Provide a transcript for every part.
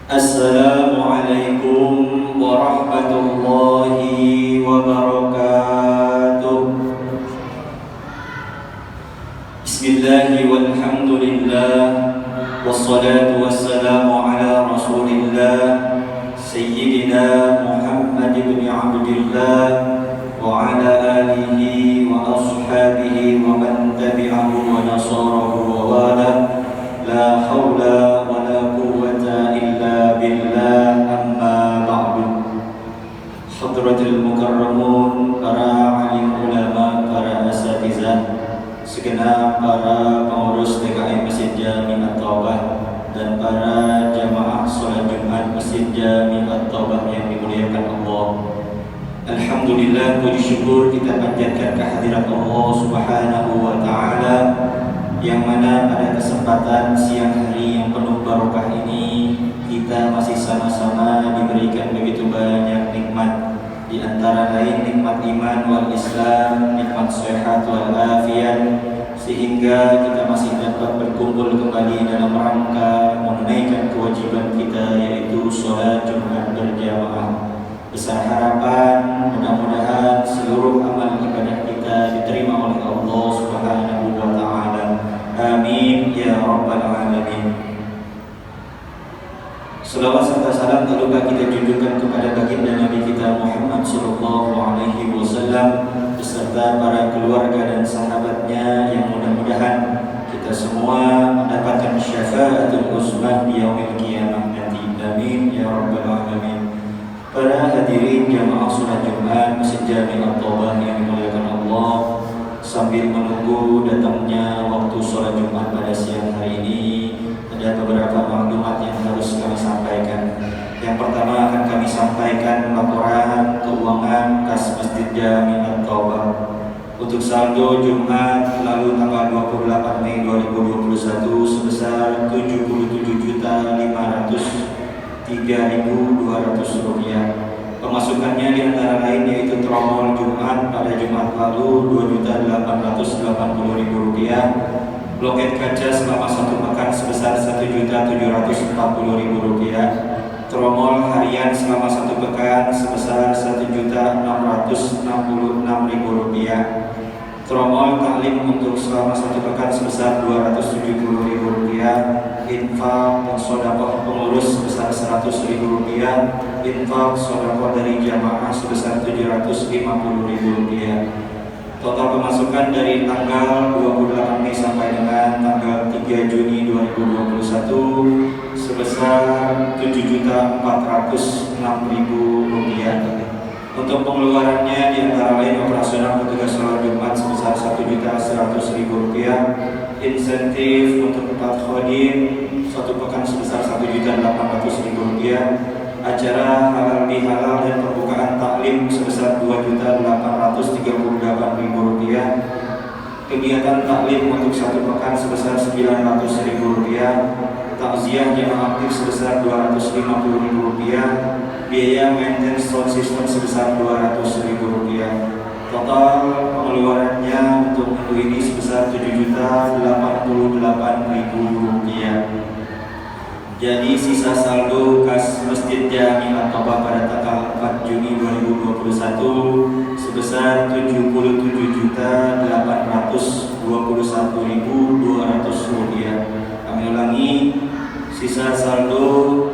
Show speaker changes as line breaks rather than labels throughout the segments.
Assalamualaikum warahmatullahi wabarakatuh. Bismillahi walhamdulillah, wassalatu wassalamu ala rasulillah Sayyidina Muhammad ibn Abdillah wa ala alihi wa ashabihi wa man tabi'ahu wa nasarahu wa wala. La hawla wa la quwwata illa billah, amma ba'du. Hadratul mukarramun, para alim ulama, para asatizah, segenap para pengurus DKM Masjid Jami At-Taubah dan para jamaah sholat Jumat Masjid Jami At-Taubah yang dimuliakan Allah. Alhamdulillah, puji syukur kita panjatkan kehadirat Allah Subhanahu wa ta'ala, yang mana pada kesempatan siang hari yang penuh barokah ini kita masih sama-sama diberikan begitu banyak nikmat, di antara lain nikmat iman wal Islam, nikmat sehat wal afiat, sehingga kita masih dapat berkumpul kembali dalam rangka menunaikan kewajiban kita, yaitu sholat Jumat berjamaah. Besar harapan mudah-mudahan seluruh amal ibadah kita diterima oleh Allah Subhanahu wa ta'ala. Amin ya rabbal alamin. Selawat serta salam tak lupa kita junjungkan kepada baginda Nabi kita Muhammad sallallahu alaihi wasallam beserta para keluarga dan sahabatnya, yang mudah-mudahan kita semua mendapatkan syafaatul uzma di yaumil qiyamah nanti. Amin ya rabbal alamin. Para hadirin jamaah salat Jumat Masjid Jami At-Taubah yang dimuliakan Allah, sambil menunggu datangnya waktu sholat Jumat pada siang hari ini, ada beberapa maklumat yang harus kami sampaikan. Yang pertama akan kami sampaikan laporan keuangan kas Masjid Jami At-Taubah untuk saldo Jumat lalu tanggal 28 Mei 2021 sebesar Rp77.503.200. Pemasukannya diantara lain yaitu tromol Jumat pada Jumat lalu Rp2.880.000, bloket kaca selama 1 pekan sebesar Rp1.740.000, tromol harian selama 1 pekan sebesar Rp1.666.000, tromol taklim untuk selama 1 pekan sebesar Rp270.000, infak dan sedekah pengurus sebesar Rp100.000, infak sedekah dari jamaah sebesar Rp750.000. Total pemasukan dari tanggal 28 Mei sampai dengan tanggal 3 Juni 2021 sebesar Rp7.406.000. Untuk pengeluarannya diantara lain operasional petugas sholat Jumat sebesar Rp1.100.000, insentif untuk 4 khodim 1 pekan sebesar Rp1.800.000, acara halal bihalal dan pembukaan taklim sebesar Rp2.838.000, kegiatan taklim untuk 1 pekan sebesar Rp900.000, takziah yang aktif sebesar Rp250.000, biaya maintenance sound system sebesar Rp200.000. Total pengeluarannya untuk minggu ini sebesar Rp7.088.000. Jadi sisa saldo kas Masjid Jami At-Taubah pada tanggal 4 Juni 2021 sebesar Rp77.821.200. Kami ulangi, sisa saldo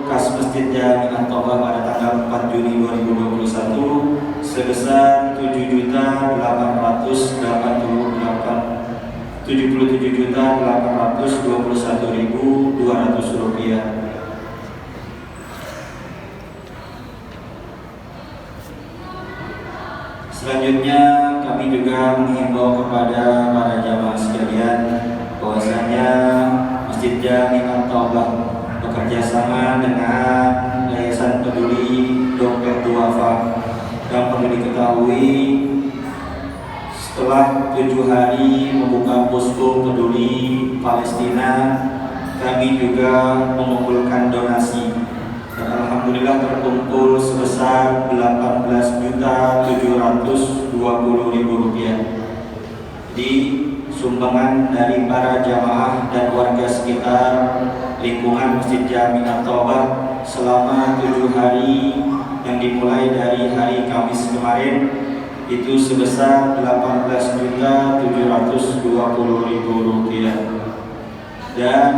kas Masjid Jami At-Taubah pada tanggal 4 Juni 2021 sebesar Rp77.821.200. Selanjutnya kami juga menghimbau kepada para jamaah sekalian bahwasanya Masjid Jami At-Taubah bekerja sama dengan Yayasan Peduli Dompet Duafa. Yang perlu diketahui, setelah 7 hari membuka posko peduli Palestina, kami juga mengumpulkan donasi dan alhamdulillah terkumpul sebesar Rp18.720.000. Jadi sumbangan dari para jamaah dan warga sekitar lingkungan Masjid Jami At-Taubah selama 7 hari yang dimulai dari hari Kamis kemarin itu sebesar Rp18.720.000 dan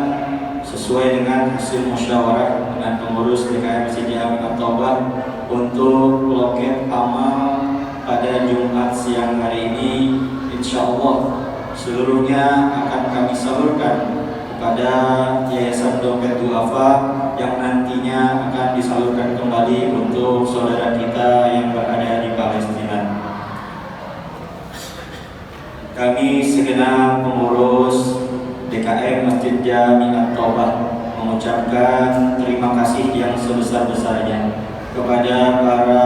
sesuai dengan hasil musyawarah dengan pengurus DKM Masjid Jami At-Taubah untuk loket amal pada Jumat siang hari ini, insya Allah seluruhnya akan kami salurkan kepada Yayasan Dompet Duafa yang nantinya akan disalurkan kembali untuk saudara kita yang berada di Palestina. Kami segenap pengurus DKM Masjid Jami At-Taubah mengucapkan terima kasih yang sebesar-besarnya kepada para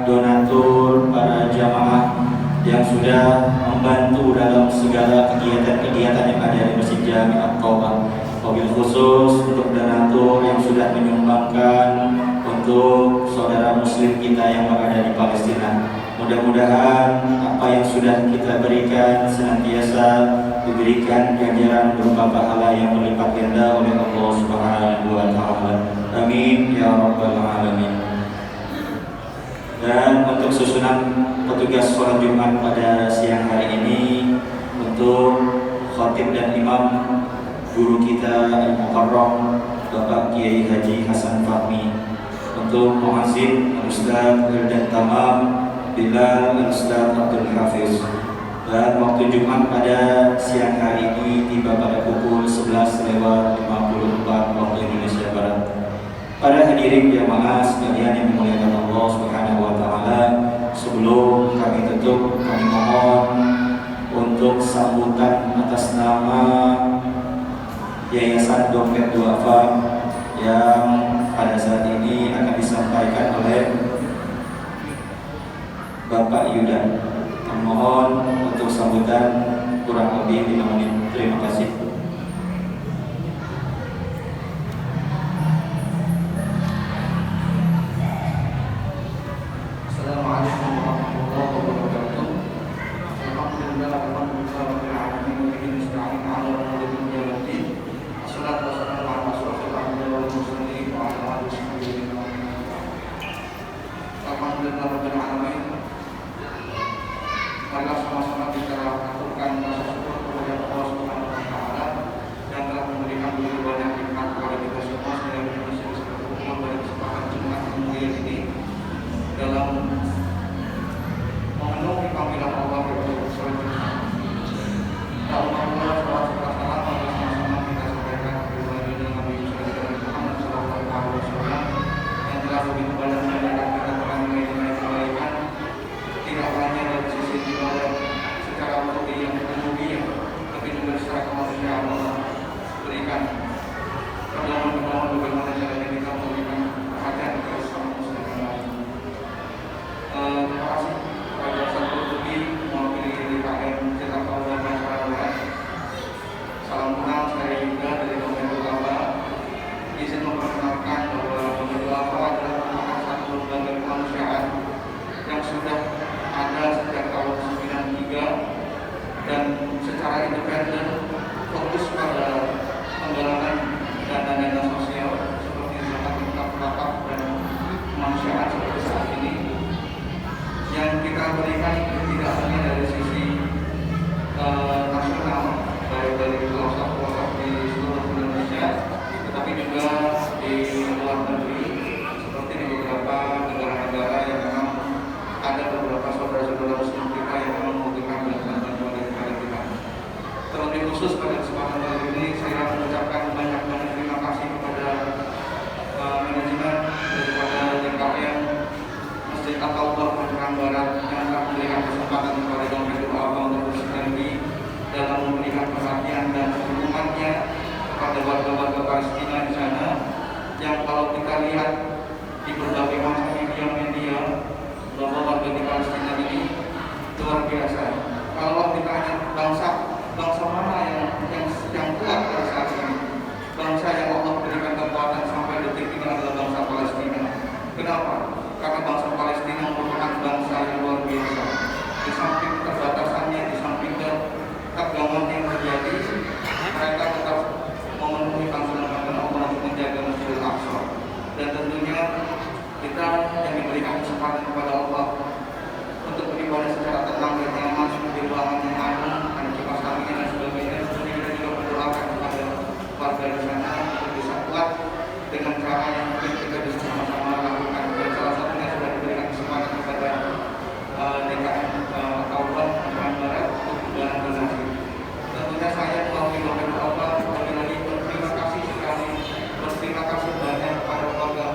donatur, para jamaah yang sudah membantu dalam segala kegiatan-kegiatan yang ada di Masjid Jami At-Taubah. Wabil khusus untuk donatur yang sudah menyumbangkan untuk saudara muslim kita yang berada di Palestina. Mudah-mudahan apa yang sudah kita berikan senantiasa diberikan ganjaran berupa pahala yang berlipat ganda oleh Allah Subhanahu wa taala. Amin ya rabbal alamin. Dan untuk susunan petugas sholat Jumat pada siang hari ini, untuk khatib dan imam guru kita Al-Mukarram Bapak Kiai Haji Hasan Fahmi, untuk muazzin Ustaz Wildan Tamam Bilal Ustaz Abdul Hafiz. Dan waktu Jumat pada siang hari ini tiba pada pukul 11:54 waktu Indonesia Barat. Para hadirin jamaah sekalian yang dimuliakan Allah Subhanahu wa taala, sebelum kami tutup, kami mohon untuk sambutan atas nama Yayasan Dompet Duafa yang pada saat ini akan disampaikan oleh Bapak Yudan. Mohon untuk sambutan kurang lebih 5 menit. Terima kasih.
Assalamualaikum warahmatullahi wabarakatuh. Alhamdulillah rabbil alamin wa bihi nasta'in 'ala umuri dunya wad din. Wassalatu wassalamu ala asyrofil anbiya'i wal mursalin wa ala alihi washabbihi ajma'in. Alhamdulillah rabbil alamin. Marilah sama-sama kita lakukan rasa syukur kepada Allah Subhanahu wa taala yang telah memberikan begitu banyak nikmat kepada kita semua sehingga kita bisa berkumpul pada kesempatan Jumat yang mulia ini dalam memenuhi panggilan Allah untuk sholat Jumat. Alhamdulillah, salam sama-sama kita sampaikan kepada Nabi Muhammad SAW yang telah begitu banyak mengajarkan kita tentang nilai-nilai kebaikan, tidak hanya dari sisi ibadah secara ruhi yang uluhiyah, tapi juga secara kemanusiaan Allah berikan permohonan bagaimana caranya kita memberikan perhatian kepada sesama muslim yang lain. Terima kasih kepada Satu Tuki mewakili DKM Cetak Taubah Masyarakat. Salam kenal saya juga dari Dompet Duafa. Izin memperkenalkan bahwa Dompet Duafa adalah merupakan satu lembaga kemanusiaan yang sudah ada sejak tahun 93 dan secara independen fokus pada penggalangan dana-dana sosial seperti zakat infak dan kemanusiaan seperti saat ini. Yang kita berikan tidak hanya dari sisi nasional, baik dari pelosok-pelosok di seluruh Indonesia, tetapi juga di luar negeri, seperti di beberapa negara-negara yang memang ada beberapa saudara-saudara muslim kita yang memang membutuhkan bantuan dari kita. Terlebih khusus pada kesempatan kali ini saya mengucapkan banyak-banyak terima kasih kepada manajemen daripada DKM Masjid At-Taubah Pancoran Barat yang telah memberikan kesempatan kepada Dompet Duafa untuk bersinergi dalam memberikan perhatian dan dukungannya kepada warga-warga Palestina di sana, yang kalau kita lihat di berbagai macam media bahwa warga di Palestina ini luar biasa. Kalau kita lihat bangsa mana yang kuat pada saat ini, bangsa yang Allah berikan kekuatan sampai detik ini adalah bangsa Palestina. Kenapa? Karena bangsa Palestina merupakan bangsa yang luar biasa. Di samping keterbatasannya, di samping ketegangan yang terjadi, mereka tetap memenuhi panggilan Allah untuk menjaga Masjidil Aqsa. dan tentunya kita yang diberikan kesempatan kepada Allah untuk beribadah secara tenang dan nyaman di ruangan yang aman, ada kipas angin dan sebagainya. Tentunya kita juga mendoakan kepada warga di sana untuk bisa kuat dengan cara yang mungkin kita bisa sama-sama lakukan. Dan salah satunya sudah diberikan kesempatan kepada DKM Kabupaten Tangerang Barat untuk dana donasi. Tentunya saya melalui doa Allah sekali lagi berterima kasih sekali, berterima kasih banyak kepada keluarga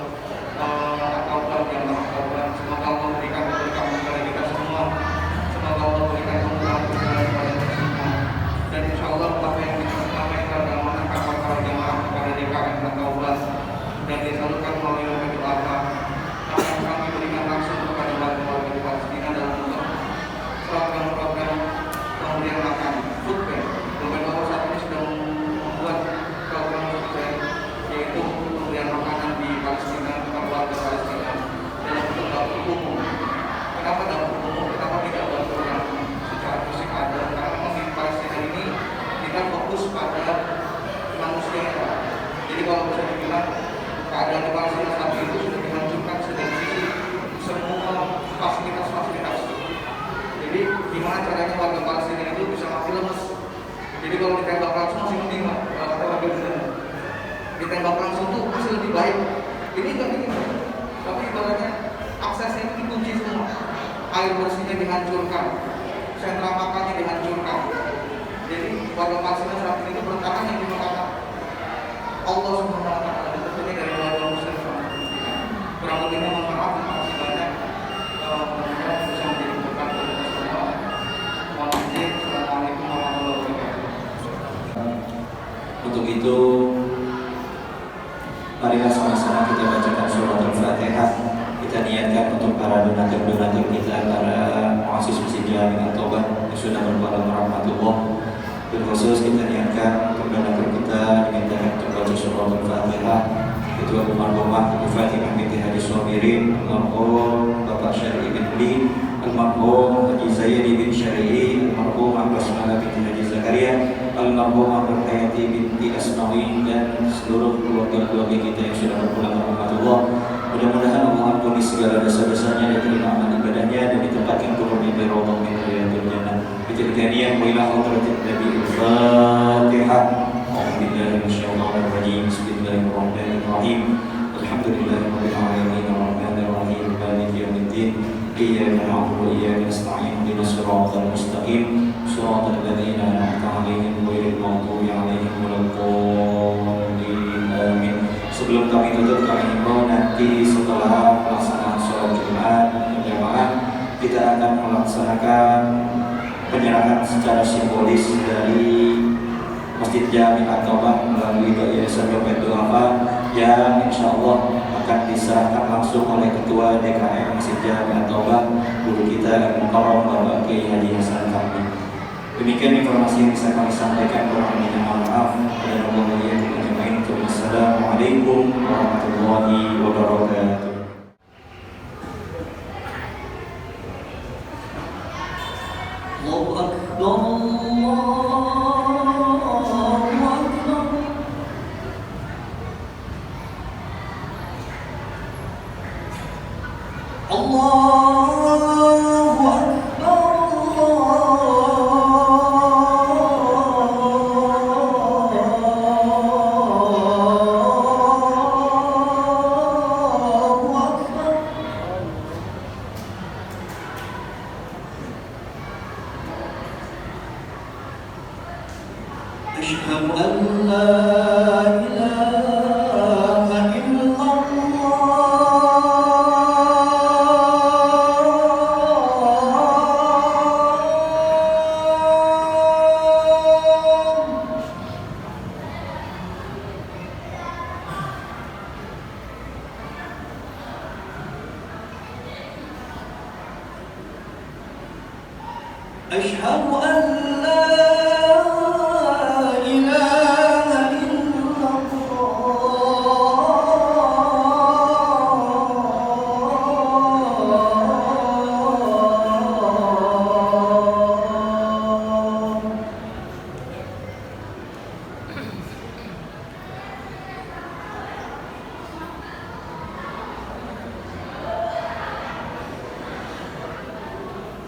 Kabupaten yang Kabupaten. Semoga Allah memberikan keberkahan kepada kita semua. Semoga Allah memberikan kemudahan kepada kita semua. Dan insya Allah apa yang kita sampaikan dalam menangkap para jemaah kepada DKM Kabupaten dan disalurkan melalui doa Allah akan kami berikan langsung kepada warga-warga di Palestina dalam bentuk program-program pemberian makan food bank. Beberapa saat ini sudah membuat program food bank, yaitu pemberian makanan di Palestina kepada warga Palestina dalam bentuk dapur umum. Kenapa dapur umum? Kenapa tidak dapur yang secara fisik ada? Karena memang di Palestina ini kita fokus pada manusia. Jadi kalau bisa dibilang keadaan di Palestina saat itu sudah dihancurkan dari sisi semua fasilitas-fasilitas. Jadi gimana caranya warga Palestina itu bisa mati lemes? Jadi kalau ditembak langsung masih mending lah, kata warga Palestina. Ditembak langsung tuh masih lebih baik. Ini enggak gini, tapi ibaratnya aksesnya itu dikunci semua. Air bersihnya dihancurkan, sentra makannya dihancurkan. Jadi warga Palestina saat ini itu bertahan yang dimakanan Allah Subhanahu wa Ta'ala. Tentunya dari warga Muslim kurang lebihnya mohon maaf, terima kasih banyak. Mudah-mudahan bisa menjadi berkat bagi kita semua. Mohon izin. Assalamualaikum warahmatullahi wabarakatuh.
Untuk itu, marilah sama-sama kita bacakan surat Al-Fatihah. Kita niatkan untuk para donatur-donatur kita, para muassis Masjid Jami At-Taubah yang sudah berbuat rahmatullah. Berkhusus kita niatkan untuk donatur kita dengan untuk baca surat Al-Fatihah. Ketua Rumah Ibu Fatimah binti Haji Sobirin, almarhum Bapak Syari'i bin Uli, almarhum Haji Zayyadi bin Syari'i, almarhum Basmalah binti Haji Zakaria, almarhum Nur Hayati binti Asnawi, dan seluruh keluarga-keluarga kita yang sudah berpulang rahmatullah. Mudah-mudahan Allah ampuni segala dosa-dosanya dan terima amal ibadahnya dan ditempatkan kurunnya di Raudhah min Riyadhil Jannah. Bitirkaniyah wa ila hadratin Nabi Al-Fatihah. A'udzubillahi minasyaitonir rajim. Bismillahirrahmanirrahim. Alhamdulillahirabbil alamin arrahmanir rahim maliki yaumiddin. Iyyaka na'budu wa iyyaka nasta'in. Ihdinas siratal mustaqim. Shiratal ladzina an'amta 'alaihim ghairil maghdubi 'alaihim waladdallin. Amin. Sebelum kami tutup, kami himbau nanti setelah pelaksanaan sholat Jumat berjamaah kita akan melaksanakan penyerahan secara simbolis dari Masjid Jami At-Taubah melalui Yayasan Dompet Duafa yang insya Allah akan diserahkan langsung oleh Ketua DKM Masjid Jami At-Taubah, guru kita Al-Mukarram Bapak Kiai Haji Hasan Fahmi. Demikian informasi yang bisa kami sampaikan. Kurang lebihnya mohon maaf. Wassalamualaikum warahmatullahi wabarakatuh. Allahu Akbar, Allahu Akbar. Allahu Akbar. أشهد أن لا إله إلا الله. أشهد أن لا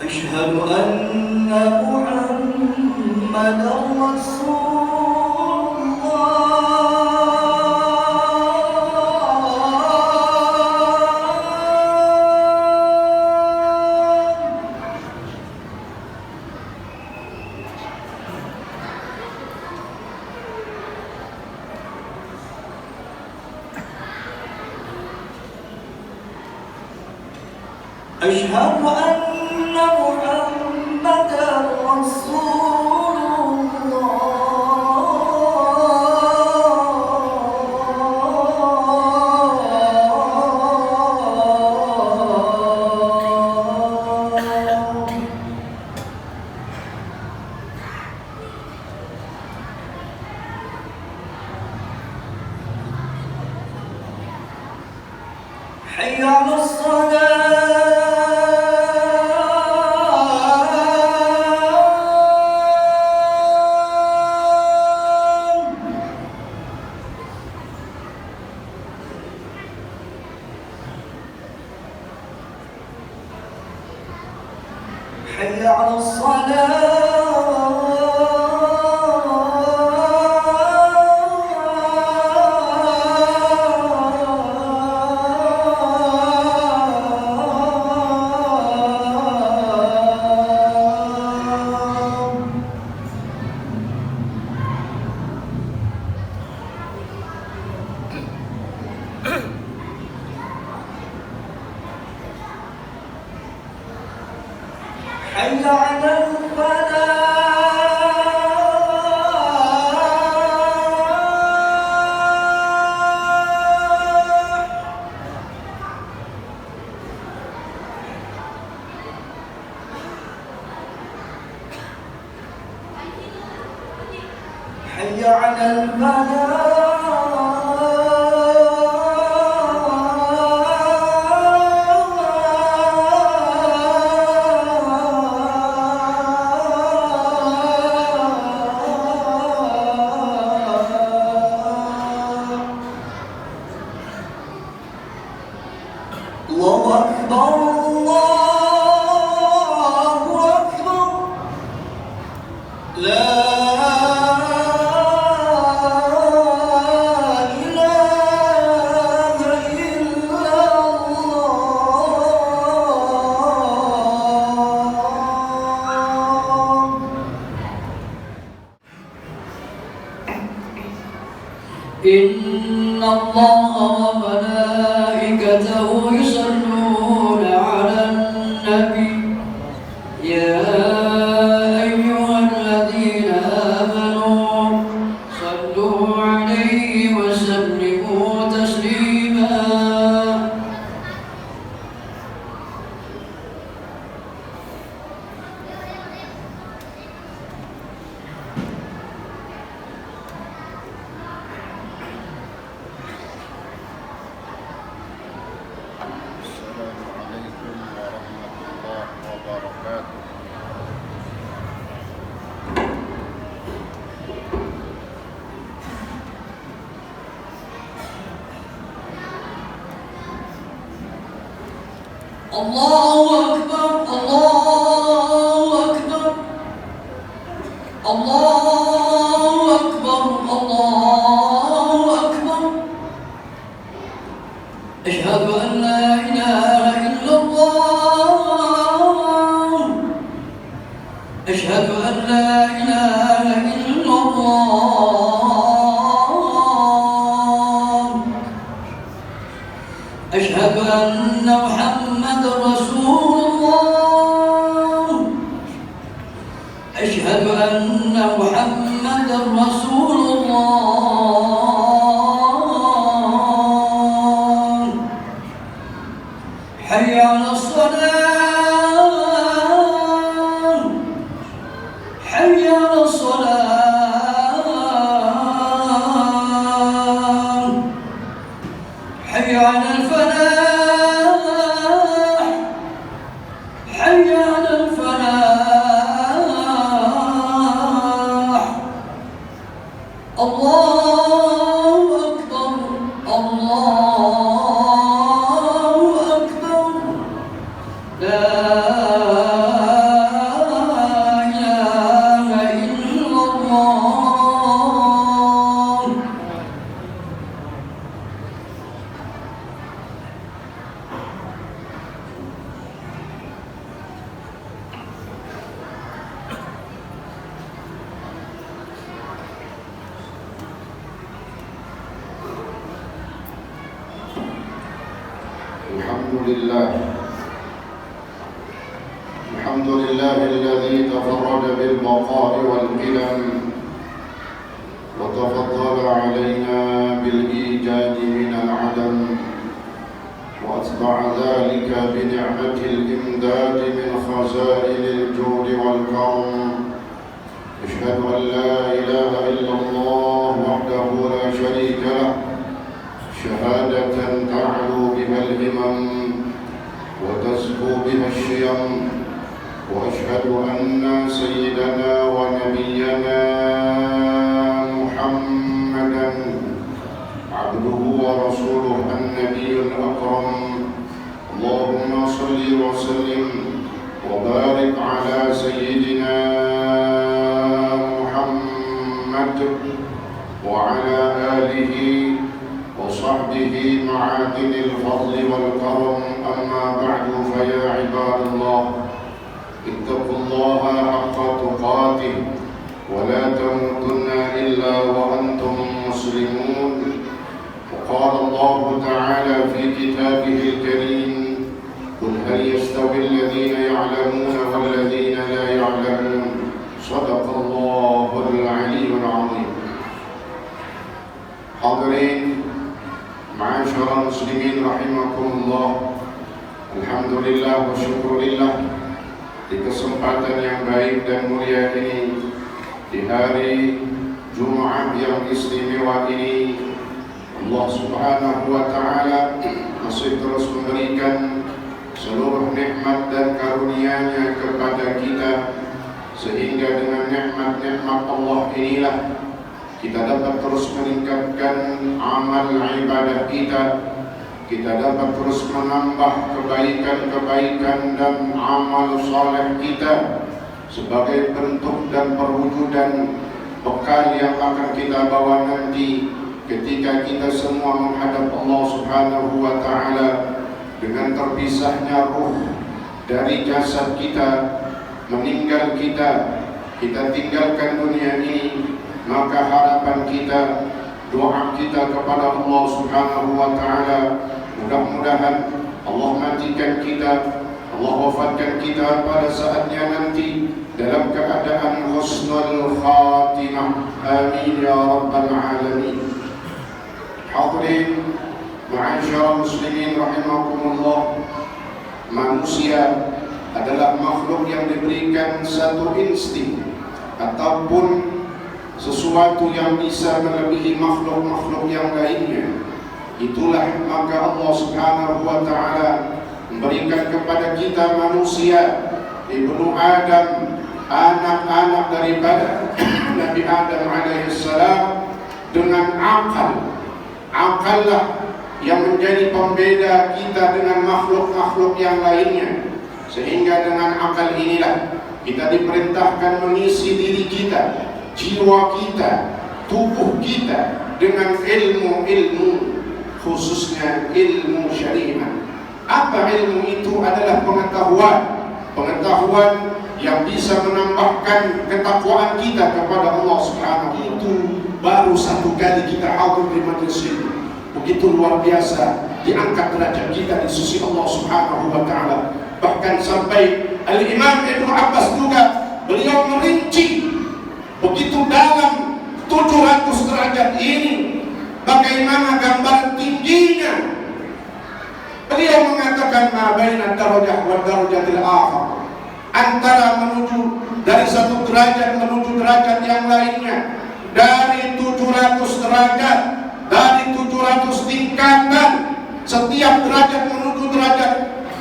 أشهد أن محمدا رسول أشهد أن محمدا رسول الله. حي على حي على حي على الفلاح حي على الفلاح الله أكبر الله أكبر لا إله إلا الله. إن الله وملائكته يصلون على النبي يا أيها الذين آمنوا صلوا عليه وسلموا تسليما.
السلام عليكم ورحمة الله وبركاته.
الله أكبر الله أكبر الله أكبر الله أكبر. أشهد أن لا إله إلا الله. أشهد أن لا إله إلا الله. أشهد أن محمد رسول الله. أشهد أن محمد رسول الله. حي على الصلاة حي على الصلاة حي على الفلاح حي على الفلاح. الله أكبر الله أكبر لا
الحمد لله الذي تفرد بالبقاء والقدم وتفضل علينا بالإيجاد من العدم وأتبع ذلك بنعمة الإمداد من خزائن الجود والكرم. أشهد أن لا إله إلا الله وحده لا شريك له شهادة تعلو بها الهمم وتزكو بها الشيم. وأشهد أن سيدنا ونبينا محمدا عبده ورسوله النبي الأكرم. اللهم صل وسلم وبارك على سيدنا محمد وعلى آله وصحبه معادن الفضل والكرم. أما بعد فيا عباد الله اتقوا الله حق تقاته ولا تموتن إلا وأنتم مسلمون. وقال الله تعالى في كتابه الكريم قل هل يستوي الذين يعلمون والذين لا يعلمون. صدق الله العلي العظيم. Hadirin ma'asyiral muslimin rahimakumullah. Alhamdulillah wa syukurillah, di kesempatan yang baik dan mulia ini, di hari Jumat yang istimewa ini, Allah Subhanahu wa Ta'ala masih terus memberikan seluruh nikmat dan karunia-Nya kepada kita, sehingga dengan nikmat-nikmat Allah inilah kita dapat terus meningkatkan amal ibadah kita. Kita dapat terus menambah kebaikan-kebaikan dan amal saleh kita sebagai bentuk dan perwujudan bekal yang akan kita bawa nanti ketika kita semua menghadap Allah Subhanahu wa Ta'ala dengan terpisahnya ruh dari jasad kita, meninggal kita tinggalkan dunia ini. Maka harapan kita, doa kita kepada Allah Subhanahu wa Ta'ala, mudah-mudahan Allah matikan kita, Allah wafatkan kita pada saatnya nanti dalam keadaan husnul khatimah. Amin ya rabbal alamin. Hadirin ma'asyiral muslimin rahimakumullah. Manusia adalah makhluk yang diberikan satu insting ataupun sesuatu yang bisa melebihi makhluk-makhluk yang lainnya. Itulah maka Allah Subhanahu wa Ta'ala memberikan kepada kita manusia, Ibnu Adam, anak-anak daripada Nabi Adam alaihissalam, dengan akal. Akallah yang menjadi pembeda kita dengan makhluk-makhluk yang lainnya. Sehingga dengan akal inilah kita diperintahkan mengisi diri kita, jiwa kita, tubuh kita dengan ilmu-ilmu, khususnya ilmu syariah. Apa ilmu itu? Adalah pengetahuan yang bisa menambahkan ketakwaan kita kepada Allah Subhanahu. Itu baru satu kali kita hadir di majlis ini, begitu luar biasa diangkat derajat kita di sisi Allah Subhanahu wa Ta'ala. Bahkan sampai Al-Imam Ibnu Abbas juga beliau merinci begitu dalam 700 derajat ini bagaimana gambaran tingginya. Beliau mengatakan ma baina darajah wa darajatil akhar, antara menuju dari satu derajat menuju derajat yang lainnya, dari 700 derajat, dari 700 tingkatan, setiap derajat menuju derajat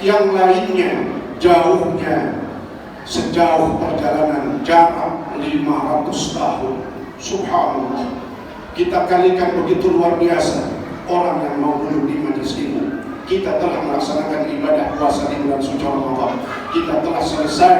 yang lainnya jauhnya sejauh perjalanan jarak 500 tahun. Subhanallah. Kita kalikan begitu luar biasa orang yang mau duduk di majlis ini. Kita telah melaksanakan ibadah puasa di bulan suci Ramadan. Kita telah selesai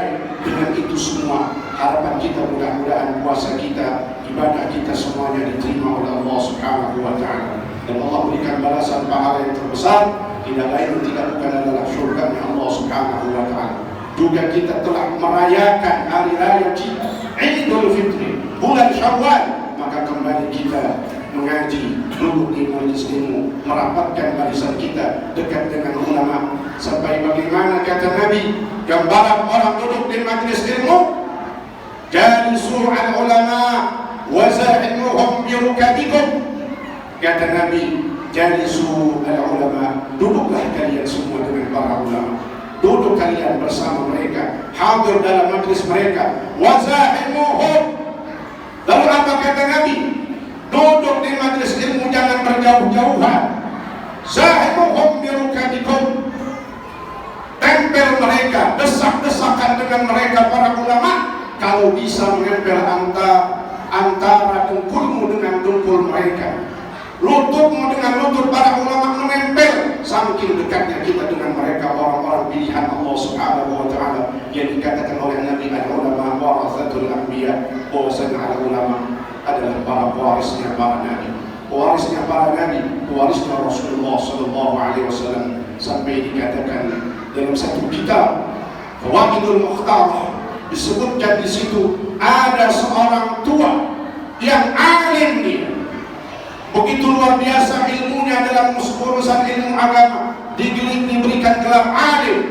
dengan itu semua. Harapan kita mudah-mudahan puasa kita, ibadah kita semuanya diterima oleh Allah Subhanahu wa Ta'ala, dan Allah berikan balasan pahala yang terbesar, tidak lain tidak bukan adalah syurga Allah Subhanahu wa Ta'ala. Juga kita telah merayakan hari raya kita Idul Fitri, bulan Syawal, maka kembali kita mengaji, duduk di majelis ilmu, merapatkan barisan kita dekat dengan ulama. Sampai bagaimana kata Nabi, gambaran orang duduk di majelis ilmu, jalisu al-ulama wa zahimuhum bi rukabikum. Kata Nabi, jalisu al-ulama, duduklah kalian semua dengan para ulama, duduk kalian bersama mereka, hadir dalam majlis mereka. Wa zahimuhum, lalu apa kata Nabi? Duduk di majlis ilmu jangan berjauh-jauhan. Zahimuhum bi rukabikum, tempel mereka, desak-desakan dengan mereka para ulama. Kalau bisa menempel antara dengkulmu dengan dengkul mereka, lututmu dengan lutut para ulama, menempel. Saking dekatnya kita dengan mereka, orang-orang pilihan Allah Subhanahu wa Ta'ala yang dikatakan oleh Nabi, al-ulama warathatul anbiya, bahwasanya ulama adalah para warisnya para nabi, warisnya para nabi, warisnya Rasulullah sallallahu alaihi wasallam. Sampai dikatakan dalam satu kitab Fawaidul Mukhtarah, disebutkan di situ ada seorang tua yang alim dia, begitu luar biasa ilmunya dalam urusan ilmu agama, diberikan gelar alim,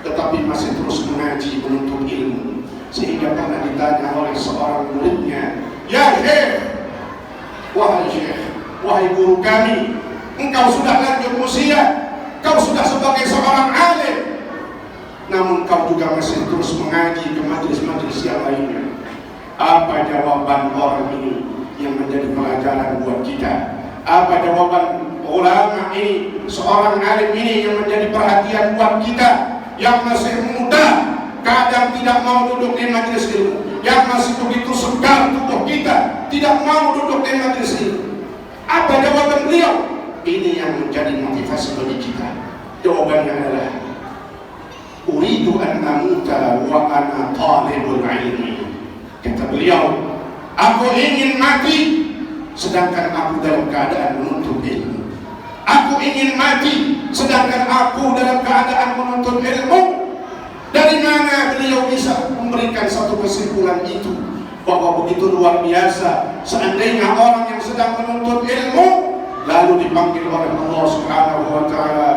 tetapi masih terus mengaji, menuntut ilmu. Sehingga pernah ditanya oleh seorang muridnya, ya Syekh, wahai Syekh, wahai guru kami, engkau sudah lanjut usia, kau sudah sebagai seorang alim, namun kau juga masih terus mengaji ke majelis-majelis yang lainnya. Apa jawaban orang ini yang menjadi pelajaran buat kita? Apa jawaban ulama ini, seorang alim ini yang menjadi perhatian buat kita yang masih muda, kadang tidak mau duduk di majelis ilmu, yang masih begitu segar tubuh kita, tidak mau duduk di majelis ilmu? Apa jawaban beliau? Ini yang menjadi motivasi bagi kita. Jawabannya adalah, uridu an amuta wa ana talibul ilmi. Kata beliau, aku ingin mati sedangkan aku dalam keadaan menuntut ilmu. Aku ingin mati sedangkan aku dalam keadaan menuntut ilmu. Dari mana beliau bisa memberikan satu kesimpulan itu, bahwa begitu luar biasa seandainya orang yang sedang menuntut ilmu lalu dipanggil oleh Allah Subhanahu wa Ta'ala.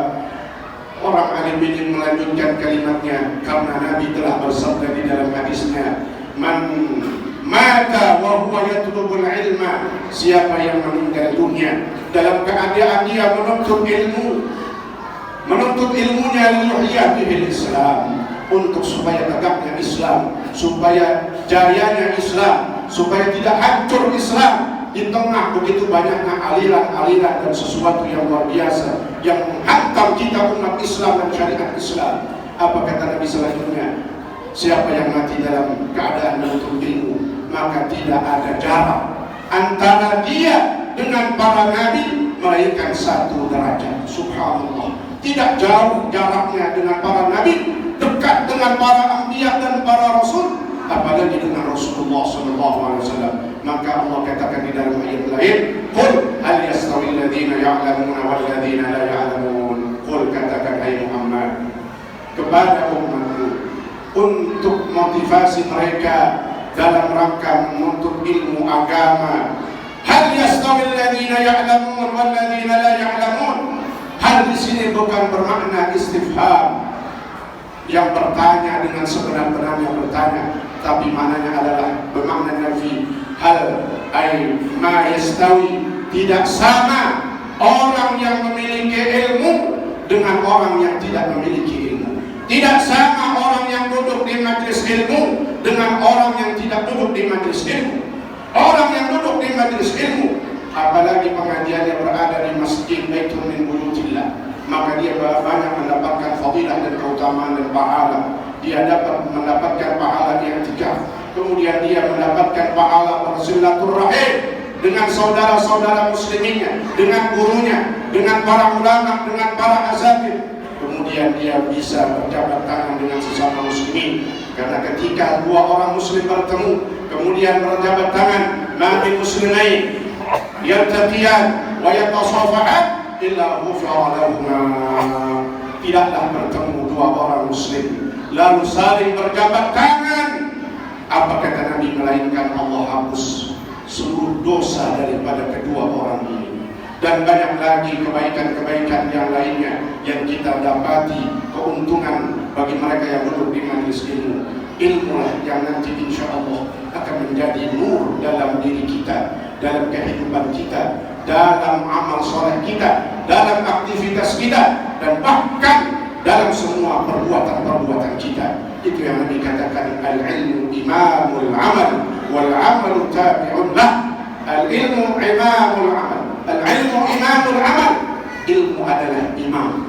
Orang alim ini melanjutkan kalimatnya karena Nabi telah bersabda di dalam hadisnya, man mata wa huwa yatlubul ilma, siapa yang meninggal dunia dalam keadaan dia menuntut ilmu, menuntut ilmunya liyuhya bihil Islam, untuk supaya tegaknya Islam, supaya jayanya Islam, supaya tidak hancur Islam di tengah begitu banyaknya aliran-aliran dan sesuatu yang luar biasa yang menghantam kita umat Islam dan syariat Islam. Apa kata Nabi selanjutnya? Siapa yang mati dalam keadaan menuntut ilmu, maka tidak ada jarak antara dia dengan para nabi melainkan satu derajat. Subhanallah, tidak jauh jaraknya dengan para nabi, dekat dengan para anbiya dan para rasul, apalagi dengan Rasulullah SAW. Maka Allah katakan di dalam ayat lain, qul hal yastawi alladziina ya'lamuuna wal ladziina la ya'lamuun. Qul, katakan hai Muhammad kepada umatku untuk motivasi mereka dalam rangka menuntut ilmu agama, hal yastawi alladziina ya'lamuun wal ladziina la ya'lamuun. Hal di sini bukan bermakna istifham, yang bertanya dengan sebenar-benarnya bertanya, tapi maknanya adalah bermakna nafi. Hal ay ma yastawi, tidak sama orang yang memiliki ilmu dengan orang yang tidak memiliki ilmu. Tidak sama orang yang duduk di majelis ilmu dengan orang yang tidak duduk di majelis ilmu. Orang yang duduk di majelis ilmu, apalagi pengajiannya berada di masjid Baitun min buyutillah, maka dia banyak mendapatkan fadilah dan keutamaan dan pahala. Dia dapat mendapatkan pahala di i'tikaf, kemudian dia mendapatkan pahala bersilaturahim dengan saudara-saudara musliminnya, dengan gurunya, dengan para ulama, dengan para asatidz. Kemudian dia bisa berjabat tangan dengan sesama muslimin, karena ketika dua orang muslim bertemu kemudian berjabat tangan, ma min muslimain yaltaqiyan wa yatasafa'an illa ghufira lahuma. Tidaklah bertemu dua orang muslim lalu saling berjabat tangan, apa kata Nabi, melainkan Allah hapus seluruh dosa daripada kedua orang ini. Dan banyak lagi kebaikan-kebaikan yang lainnya yang kita dapati, keuntungan bagi mereka yang duduk di majelis ilmu. Ilmulah yang nanti insya Allah akan menjadi nur dalam diri kita, dalam kehidupan kita, dalam amal soleh kita, dalam aktivitas kita, dan bahkan dalam semua perbuatan-perbuatan kita. Itu yang Nabi katakan, al-ilmu imamul amal wal amalu tabi'un lah. Al-ilmu imamul amal, al-ilmu imamul amal. Ilmu adalah imam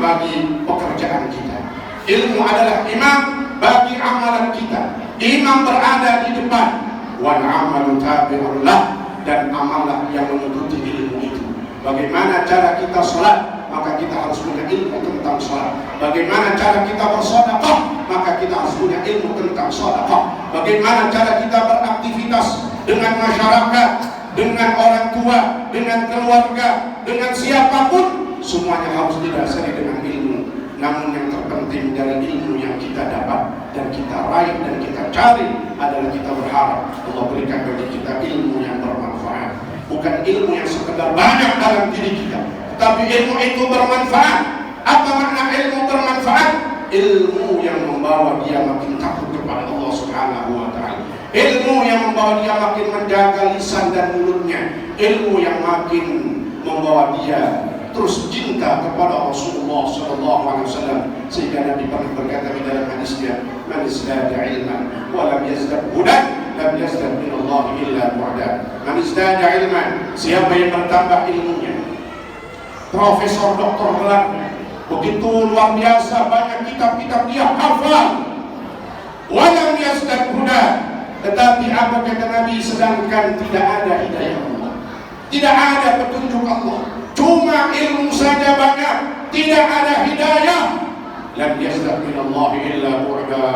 bagi pekerjaan kita. Ilmu adalah imam bagi amalan kita. Imam berada di depan, wal amalu tabi'un lah, dan amalah yang mengikuti ilmu itu. Bagaimana cara kita sholat, maka kita harus punya ilmu tentang sholat. Bagaimana cara kita bersedekah, maka kita harus punya ilmu tentang sedekah. Bagaimana cara kita beraktivitas dengan masyarakat, dengan orang tua, dengan keluarga, dengan siapapun, semuanya harus didasari dengan ilmu. Namun yang terpenting dari ilmu yang kita dapat dan kita raih dan kita cari adalah kita berharap Allah berikan bagi kita ilmu yang bermanfaat. Bukan ilmu yang sekedar banyak dalam diri kita, tapi ilmu itu bermanfaat. Apa makna ilmu bermanfaat? Ilmu yang membawa dia makin takut kepada Allah Subhanahu wa Ta'ala. Ilmu yang membawa dia makin menjaga lisan dan mulutnya. Ilmu yang makin membawa dia terus cinta kepada Rasulullah sallallahu alaihi wasallam, sehingga Nabi pernah berkata di dalam hadisnya, "Man izdada ilman wa lam yazdad hudan, lam yazdad min Allah illa bu'da." Man izdada ilman, siapa yang bertambah ilmunya, profesor, doktor gelarnya, begitu luar biasa, banyak kitab-kitab dia hafal, wa lam yazdad hudan, tetapi apa kata Nabi, sedangkan tidak ada hidayah Allah, tidak ada petunjuk Allah, cuma ilmu saja banyak, tidak ada hidayah, lam yazdad min Allah illa bu'da,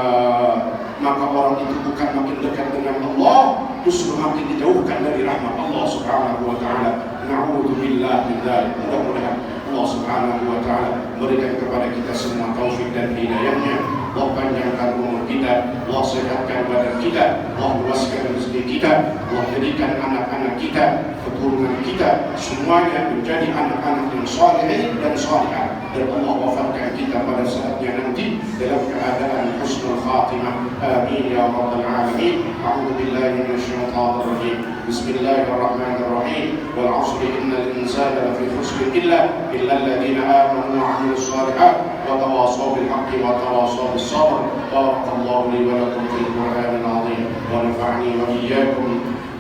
maka orang itu bukan makin dekat dengan Allah, justru makin dijauhkan dari rahmat Allah Subhanahu wa Ta'ala. Na'udzubillah min dzalik. Mudah-mudahan Allah Subhanahu wa Ta'ala berikan kepada kita semua taufik dan hidayahnya. Allah panjangkan umur kita, Allah sehatkan badan kita, Allah luaskan rezeki kita, Allah jadikan anak-anak kita, keturunan kita semuanya menjadi anak-anak yang saleh dan salihah, dan Allah wafatkan kita pada saatnya nanti dalam keadaan husnul khatimah. Amin ya rabbal alamin. A'udzu billahi minasyaitonir rajim. Bismillahirrahmanirrahim. Wal 'asri innal insana lafi khusr illa alladziina aamanu wa 'amilus shalihaat wa tawassaw bil haqqi wa tawassaw bis sabr. Barakallahu li wa lakum fil Qur'anil 'azim wa nafa'ani wa iyyakum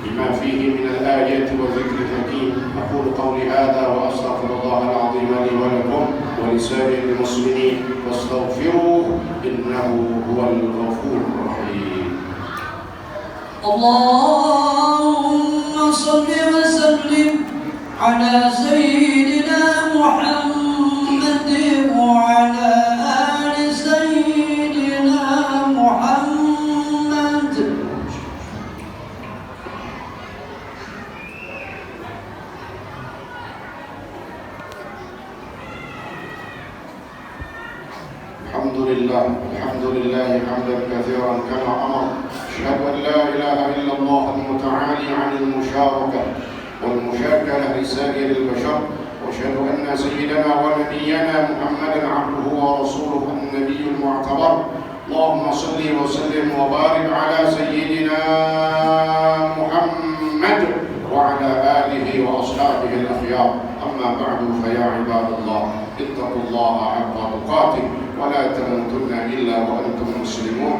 بما فيه من الآيات والذكر الحكيم. أقول قولي هذا وأستغفر الله العظيم لي ولكم ولسائر المسلمين فاستغفروه إنه هو الغفور الرحيم.
اللهم صل وسلم على سيدنا محمد وعلى آل سيدنا محمد.
الحمد لله حمدا كثيرا كما أمر. أشهد أن لا إله إلا الله المتعالي عن المشاركة والمشاكلة لسائر البشر، وأشهد أن سيدنا ونبينا محمدا عبده ورسوله النبي المعتبر. اللهم صل وسلم وبارك على سيدنا محمد وعلى آله وأصحابه الأخيار. أما بعد، فيا عباد الله، اتقوا الله حق تقاته ولا تموتن إلا وأنتم مسلمون.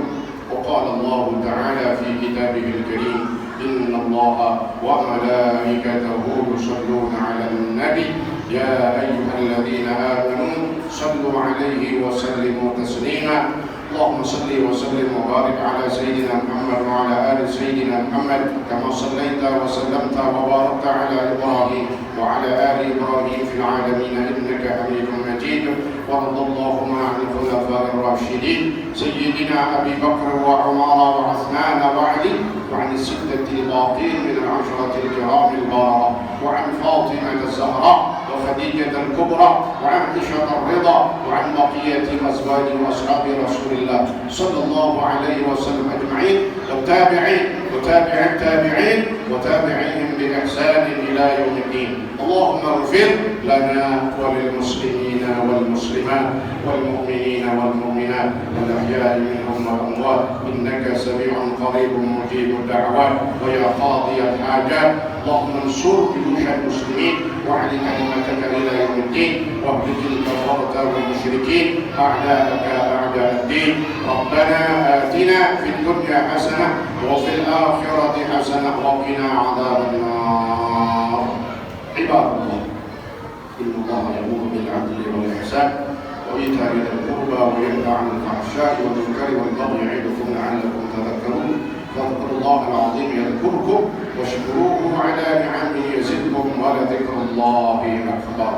وقال الله تعالى في كتابه الكريم: إن الله وملائكته يصلون على النبي يا أيها الذين آمنوا صلوا عليه وسلموا تسليما. اللهم صل وسلم وبارك على سيدنا محمد وعلى آل سيدنا محمد كما صليت وسلمت وباركت على إبراهيم وعلى آل إبراهيم في العالمين إنك حميد مجيد. وارض اللهم عن الخلفاء الراشدين سيدنا أبي بكر وعمر وعثمان وعلي، وعن الستة الباقين من العشرة الكرام البررة، وعن فاطمة الزهراء وخديجة الكبرى وعائشة الرضا، وعن بقية أزواج وأصحاب رسول الله صلى الله عليه وسلم أجمعين والتابعين وتابع التابعين وتابعيهم بإحسان إلى يوم الدين. اللهم اغفر لنا وللمسلمين والمسلمات والمؤمنين والمؤمنات الأحياء منهم والأموات إنك سميع قريب مجيب الدعوات ويا قاضي الحاجات. اللهم انصر جيوش المسلمين واعل كلمتك إلى يوم الدين واهلك الكفرة والمشركين أعداءك أعداء الدين. ربنا آتنا في الدنيا حسنة وفي الآخرة حسنة وقنا عذاب النار. عباد الله، إن الله يأمر بالعدل والإحسان وإيتاء ذي القربى وينهى عن الفحشاء والمنكر والبغي يعظكم لعلكم تذكرون. فاذكروا الله العظيم يذكركم واشكروه على نعمه يزدكم ولذكر الله أكبر.